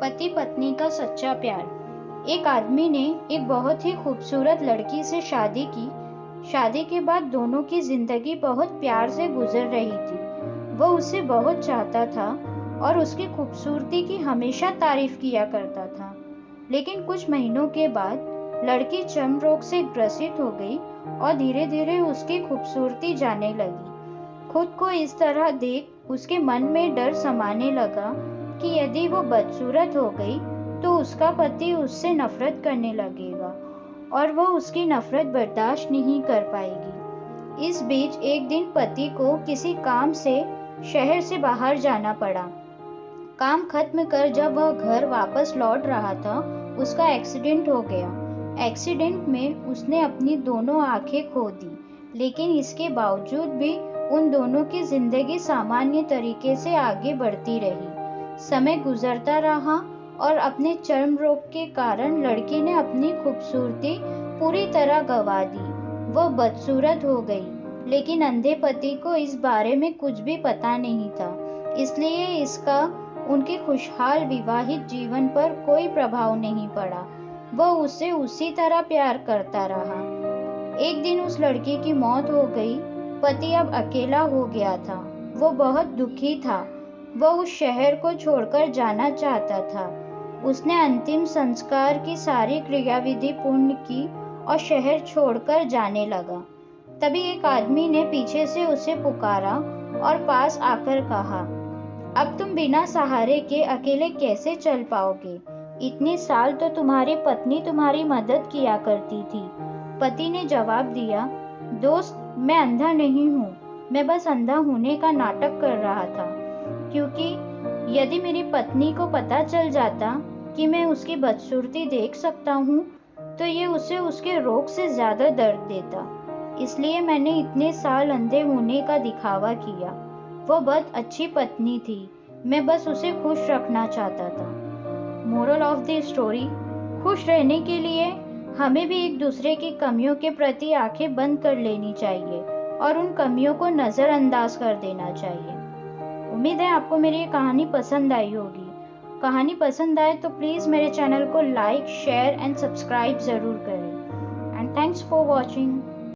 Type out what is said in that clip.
पति पत्नी का सच्चा प्यार। एक आदमी ने एक बहुत ही खूबसूरत लड़की से शादी की। शादी के बाद दोनों की जिंदगी बहुत प्यार से गुजर रही थी। वह उसे बहुत चाहता था और उसकी खूबसूरती की हमेशा तारीफ किया करता था। लेकिन कुछ महीनों के बाद लड़की चर्म रोग से ग्रसित हो गई और धीरे धीरे उसकी खूबसूरती जाने लगी। खुद को इस तरह देख उसके मन में डर समाने लगा कि यदि वो बदसूरत हो गई तो उसका पति उससे नफरत करने लगेगा और वो उसकी नफरत बर्दाश्त नहीं कर पाएगी। इस बीच एक दिन पति को किसी काम से शहर से बाहर जाना पड़ा। काम खत्म कर जब वह घर वापस लौट रहा था, उसका एक्सीडेंट हो गया। एक्सीडेंट में उसने अपनी दोनों आंखें खो दी, लेकिन इसके बावजूद भी उन दोनों की जिंदगी सामान्य तरीके से आगे बढ़ती रही। समय गुजरता रहा और अपने चर्म रोग के कारण लड़की ने अपनी खूबसूरती पूरी तरह गंवा दी। वह बदसूरत हो गई, लेकिन अंधे पति को इस बारे में कुछ भी पता नहीं था, इसलिए इसका उनके खुशहाल विवाहित जीवन पर कोई प्रभाव नहीं पड़ा। वह उसे उसी तरह प्यार करता रहा। एक दिन उस लड़की की मौत हो गई। पति अब अकेला हो गया था। वो बहुत दुखी था। वह उस शहर को छोड़कर जाना चाहता था। उसने अंतिम संस्कार की सारी क्रियाविधि पूर्ण की और शहर छोड़कर जाने लगा। तभी एक आदमी ने पीछे से उसे पुकारा और पास आकर कहा, अब तुम बिना सहारे के अकेले कैसे चल पाओगे? इतने साल तो तुम्हारी पत्नी तुम्हारी मदद किया करती थी। पति ने जवाब दिया, दोस्त, मैं अंधा नहीं हूँ, मैं बस अंधा होने का नाटक कर रहा था, क्योंकि यदि मेरी पत्नी को पता चल जाता कि मैं उसकी बदसूरती देख सकता हूँ तो ये उसे उसके रोग से ज्यादा दर्द देता। इसलिए मैंने इतने साल अंधे होने का दिखावा किया। वह बहुत अच्छी पत्नी थी, मैं बस उसे खुश रखना चाहता था। मोरल ऑफ द स्टोरी, खुश रहने के लिए हमें भी एक दूसरे की कमियों के प्रति आंखें बंद कर लेनी चाहिए और उन कमियों को नज़रअंदाज कर देना चाहिए। उम्मीद है आपको मेरी ये कहानी पसंद आई होगी। कहानी पसंद आए तो प्लीज़ मेरे चैनल को लाइक, शेयर एंड सब्सक्राइब ज़रूर करें। And thanks for watching.